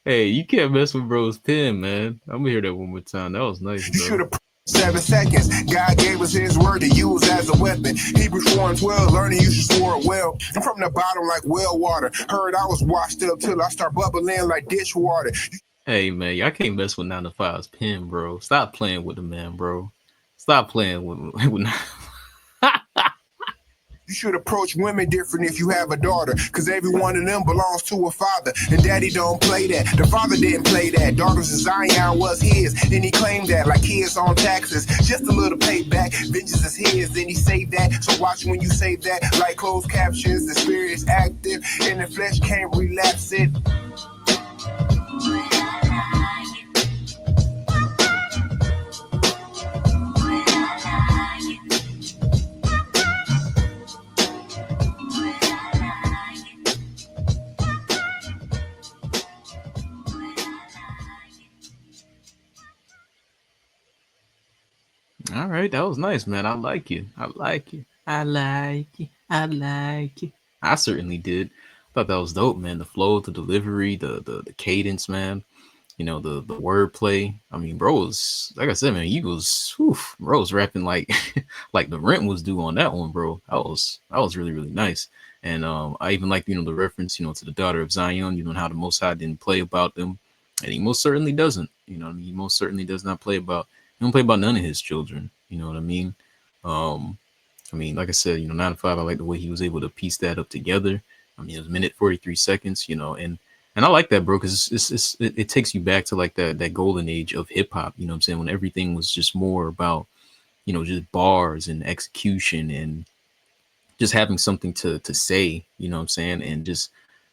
you can't mess with bro's pen, man. I'm gonna hear that one more time. That was nice, You should bro. have 7 seconds. God gave us his word to use as a weapon. Hebrews 4:12, learning you should swore it well. I'm from the bottom like well water. Heard I was washed up till I start bubbling like dishwater. Hey, man, y'all can't mess with 9 to 5's pen, bro. Stop playing with the man, bro. Stop playing with You should approach women different if you have a daughter, because every one of them belongs to a father. And daddy don't play that. The father didn't play that. Daughters of Zion was his, and he claimed that like kids on taxes. Just a little payback. Vengeance is his, then he saved that. So watch when you say that. Like closed captions, the spirit is active, and the flesh can't relapse it. All right, that was nice, man. I like it. I like it. I like it. I like it. I certainly did. Thought that was dope, man. The flow, the delivery, the cadence, man. The wordplay. I mean, bro was, like I said, man, he was, whew, bro was rapping like like the rent was due on that one, bro. That was really, really nice. And I even like, the reference, to the daughter of Zion, and how the Most High didn't play about them. And he most certainly doesn't. He most certainly does not play about, he don't play about none of his children. You know what I mean? Like I said, 9 to 5, I like the way he was able to piece that up together. I mean, it was a minute 43 seconds, and I like that, bro, because it takes you back to like that golden age of hip hop. You know what I'm saying? When everything was just more about, just bars and execution and just having something to say, you know what I'm saying? And just,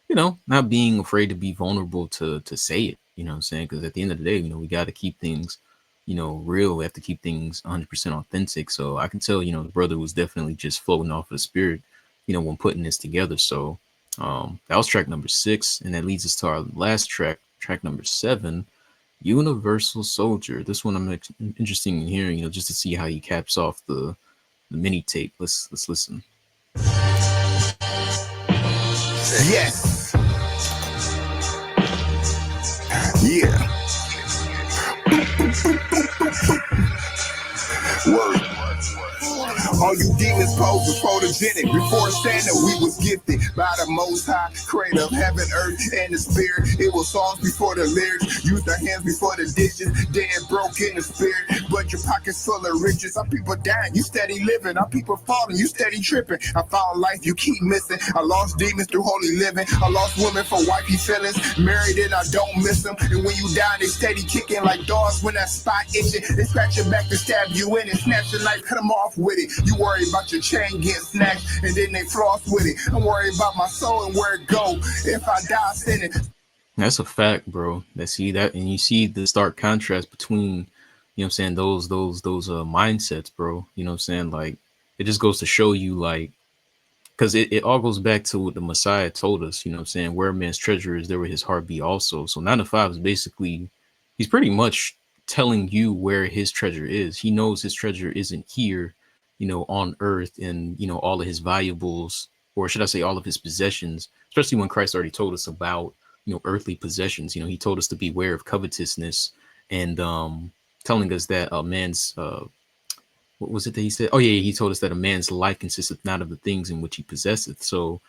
not being afraid to be vulnerable to say it, you know what I'm saying? Because at the end of the day, we got to keep things, real. We have to keep things 100% authentic. So I can tell, the brother was definitely just floating off of the spirit, when putting this together. So that was track number 6. And that leads us to our last track number 7, Universal Soldier. This one I'm interested in hearing, just to see how he caps off the mini tape. Let's listen. Yes. Yeah. All you demons pose was photogenic. Before standing, we was gifted by the Most High, creator of heaven, earth, and the spirit. It was songs before the lyrics, used our hands before the dishes, dead broke in the spirit, but your pockets full of riches. Some people dying, you steady living. Our people falling, you steady tripping. I found life, you keep missing. I lost demons through holy living. I lost women for wifey feelings. Married and I don't miss them. And when you die, they steady kicking like dogs when that spot itching. They scratch your back to stab you in it. Snatch your knife, cut them off with it. You worry about your chain getting snatched, and then they floss with it. I'm worried about my soul and where it go. If I die sinning. That's a fact, bro. That see that, and you see the stark contrast between, you know what I'm saying, those mindsets, bro. You know what I'm saying? Like, it just goes to show you, like, because it all goes back to what the Messiah told us, you know what I'm saying? Where a man's treasure is, there will his heart be also. So 9 to 5 is basically, he's pretty much telling you where his treasure is. He knows his treasure isn't here, you know, on earth, and, you know, all of his valuables, or should I say all of his possessions, especially when Christ already told us about, you know, earthly possessions. You know, he told us to beware of covetousness, and telling us that a man's what was it that he said? Oh yeah, he told us that a man's life consisteth not of the things in which he possesseth. So,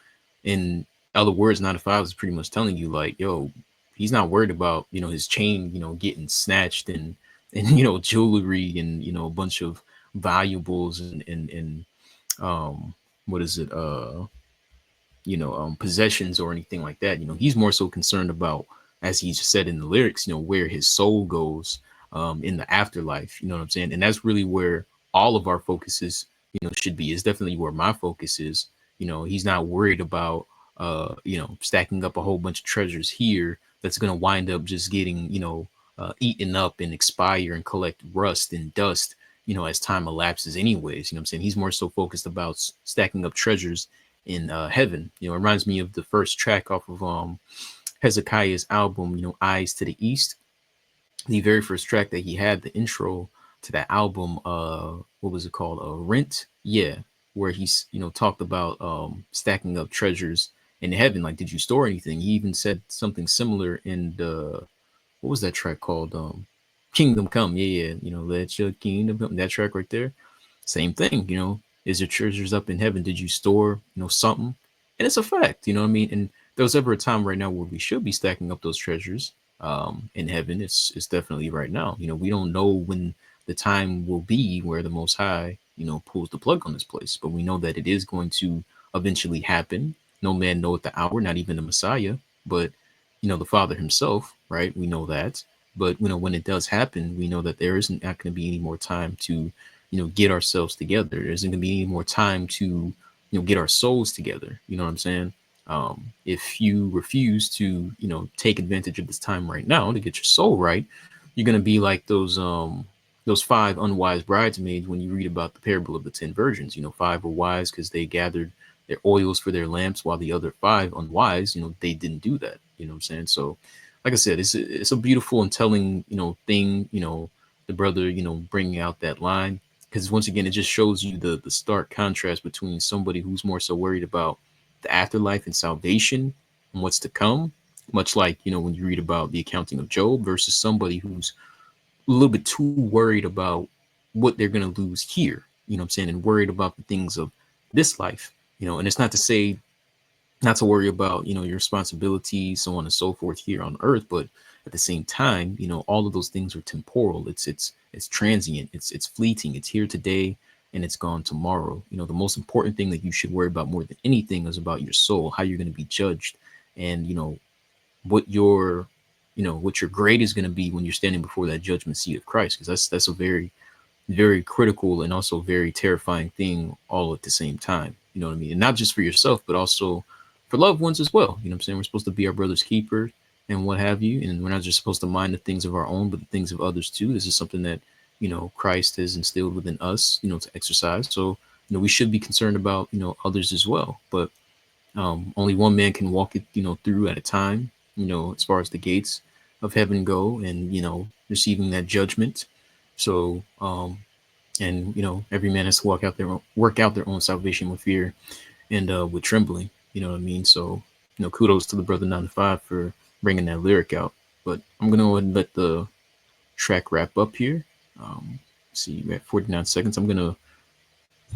in other words, 9 to 5 is pretty much telling you, like, yo, he's not worried about, you know, his chain, you know, getting snatched, and you know, jewelry, and, you know, a bunch of valuables, and what is it, possessions or anything like that. You know, he's more so concerned about, as he said in the lyrics, you know, where his soul goes in the afterlife. You know what I'm saying? And that's really where all of our focuses, you know, should be. Is definitely where my focus is. You know, he's not worried about, stacking up a whole bunch of treasures here that's going to wind up just getting, eaten up and expire and collect rust and dust, you know, as time elapses anyways. You know what I'm saying? He's more so focused about stacking up treasures in heaven. You know, it reminds me of the first track off of Hezekiah's album, you know, Eyes to the East. The very first track that he had, the intro to that album, what was it called? Rent. Yeah, where he's, you know, talked about stacking up treasures in heaven. Like, did you store anything? He even said something similar in the, what was that track called? Kingdom Come. Yeah, yeah. You know, let your kingdom come. That track right there. Same thing, you know. Is your treasures up in heaven? Did you store, you know, something? And it's a fact, you know what I mean? And there was ever a time right now where we should be stacking up those treasures in heaven. It's definitely right now. You know, we don't know when the time will be where the Most High, you know, pulls the plug on this place, but we know that it is going to eventually happen. No man knoweth the hour, not even the Messiah, but, you know, the Father himself, right? We know that. But, you know, when it does happen, we know that there isn't not going to be any more time to, you know, get ourselves together. There isn't going to be any more time to, you know, get our souls together. You know what I'm saying? If you refuse to, you know, take advantage of this time right now to get your soul right, you're going to be like those five unwise bridesmaids when you read about the parable of the 10 virgins. You know, five were wise because they gathered their oils for their lamps, while the other five unwise, you know, they didn't do that. You know what I'm saying? So, like I said, it's a beautiful and telling, you know, thing. You know, the brother, you know, bringing out that line, because once again, it just shows you the stark contrast between somebody who's more so worried about the afterlife and salvation and what's to come, much like, you know, when you read about the accounting of Job, versus somebody who's a little bit too worried about what they're going to lose here, you know what I'm saying, and worried about the things of this life, you know. And it's not to say not to worry about, you know, your responsibilities, so on and so forth here on earth, but at the same time, you know, all of those things are temporal. It's transient, it's fleeting, it's here today and it's gone tomorrow. You know, the most important thing that you should worry about more than anything is about your soul, how you're going to be judged, and, you know, what your, you know, what your grade is going to be when you're standing before that judgment seat of Christ, because that's a very, very critical and also very terrifying thing all at the same time. You know what I mean? And not just for yourself, but also for loved ones as well. You know what I'm saying? We're supposed to be our brother's keeper and what have you. And we're not just supposed to mind the things of our own, but the things of others too. This is something that, you know, Christ has instilled within us, you know, to exercise. So, you know, we should be concerned about, you know, others as well. But only one man can walk it, you know, through at a time, you know, as far as the gates of heaven go, and, you know, receiving that judgment. So, and, you know, every man has to work out their own salvation with fear and with trembling. You know what I mean? So, you know, kudos to the brother 9 to 5 for bringing that lyric out. But I'm gonna go ahead and let the track wrap up here. See, we're at 49 seconds. I'm gonna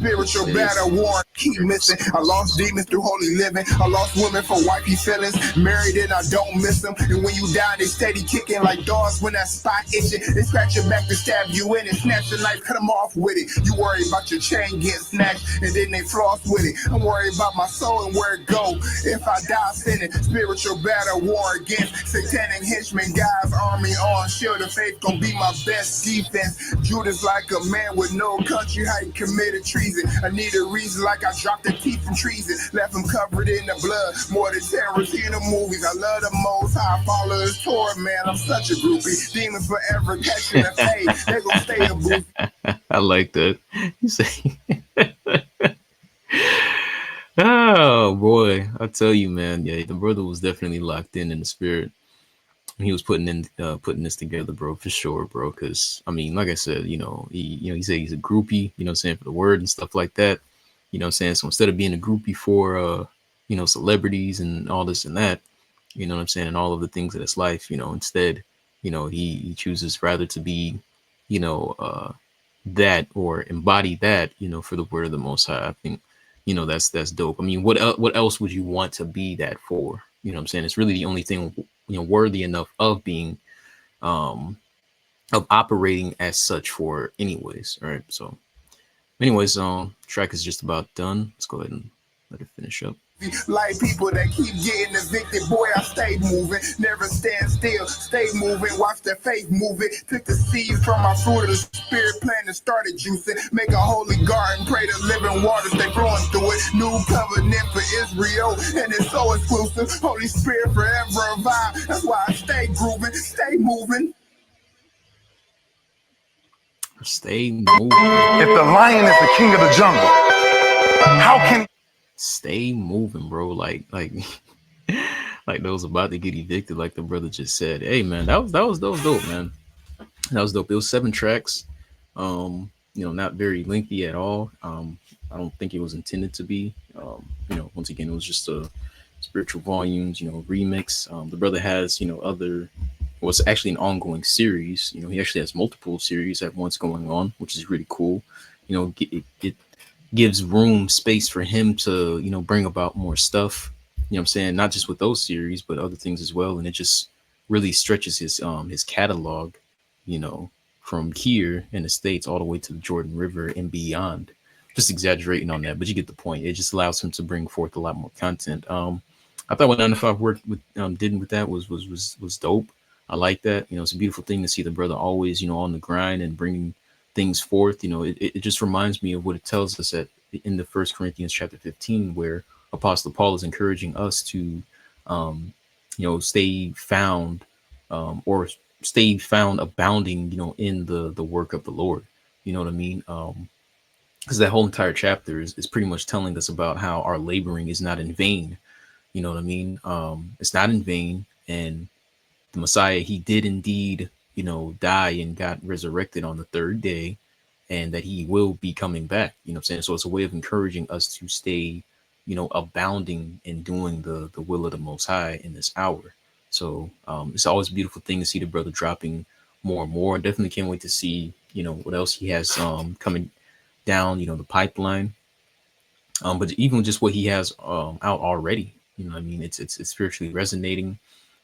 Spiritual battle war, keep missing. I lost demons through holy living. I lost women for wifey feelings. Married and I don't miss them. And when you die, they steady kicking like dogs when that spot itching. They scratch your back to stab you in it. Snatch your knife, cut them off with it. You worry about your chain getting snatched and then they floss with it. I'm worried about my soul and where it go. If I die sinning, spiritual battle war against satanic henchmen. God's army on. Shield of faith gonna be my best defense. Judas like a man with no country. How he committed treason. I need a reason like I dropped the teeth from treason. Left him covered in the blood. More than Tarantino movies. I love the most high. Follow his tour, man. I'm such a groupie. Demons forever catching the fade. They gonna stay a booth. I like that. You say, oh boy, I tell you, man. Yeah, the brother was definitely locked in the spirit. He was putting this together, bro, for sure, bro. Because I mean, like I said, he said he's a groupie, saying, for the word and stuff like that, saying. So instead of being a groupie for celebrities and all this and that, what I'm saying, and all of the things of this life, instead, he chooses rather to be, you know, uh, that, or embody that, for the word of the Most High. I think, that's dope. I mean, what else would you want to be that for? You know what I'm saying? It's really the only thing, worthy enough of being, um, of operating as such for, anyways. All right. So, anyways, track is just about done. Let's go ahead and let it finish up. Like people that keep getting evicted, boy, I stay moving, never stand still, stay moving, watch their faith move it. Took the seeds from my fruit of the spirit, plant and started juicing. Make a holy garden, pray the living water stay flowing through it. New covenant for Israel, and it's so exclusive. Holy Spirit forever alive. That's why I stay grooving, stay moving. Stay moving. If the lion is the king of the jungle, how can Stay moving, bro. Like like those about to get evicted, like the brother just said. Hey man, that was dope, man. That was dope. It was 7 tracks. Not very lengthy at all. I don't think it was intended to be. Once again, it was just a spiritual volumes, remix. The brother has, other, well, it's actually an ongoing series. He actually has multiple series at once going on, which is really cool. It gives room, space for him to, bring about more stuff. What I'm saying? Not just with those series, but other things as well. And it just really stretches his catalog, you know, from here in the States all the way to the Jordan River and beyond. Just exaggerating on that, but you get the point. It just allows him to bring forth a lot more content. I thought what 9to5WORK with did with that was dope. I like that. It's a beautiful thing to see the brother always, on the grind and bringing things forth. It just reminds me of what it tells us at in the First Corinthians chapter 15, where Apostle Paul is encouraging us to, stay found, or stay found abounding, in the work of the Lord. You know what I mean? Because that whole entire chapter is pretty much telling us about how our laboring is not in vain. You know what I mean? It's not in vain, and the Messiah, he did indeed, die and got resurrected on the third day, and that he will be coming back. You know what I'm saying? So it's a way of encouraging us to stay, abounding in doing the will of the Most High in this hour. So it's always a beautiful thing to see the brother dropping more and more. I definitely can't wait to see, what else he has coming down, the pipeline. But even just what he has out already, I mean, it's spiritually resonating.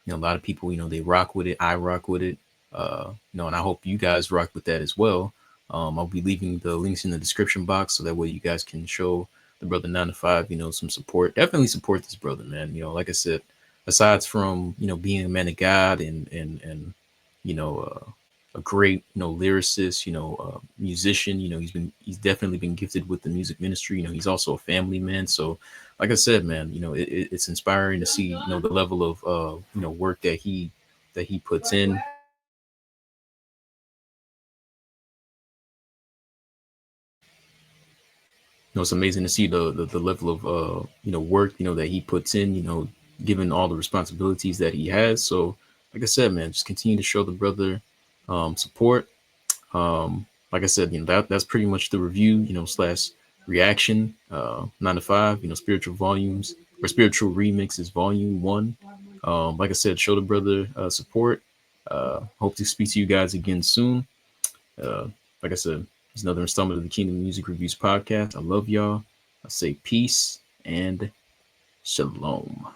A lot of people, they rock with it. I rock with it. And I hope you guys rock with that as well. I'll be leaving the links in the description box so that way you guys can show the brother 9to5, some support. Definitely support this brother, man. Like I said, aside from, being a man of God and a great, lyricist, musician, he's definitely been gifted with the music ministry. He's also a family man. So like I said, man, it's inspiring to see, the level of, work that he puts in. It's amazing to see the level of work that he puts in, given all the responsibilities that he has. So like I said, man, just continue to show the brother support. Like I said, that's pretty much the review, slash reaction. 9to5, spiritual volumes, or spiritual remixes Vol.1. Like I said, show the brother support. Hope to speak to you guys again soon. Like I said, It's another installment of the Kingdom Music Reviews podcast. I love y'all. I say peace and shalom.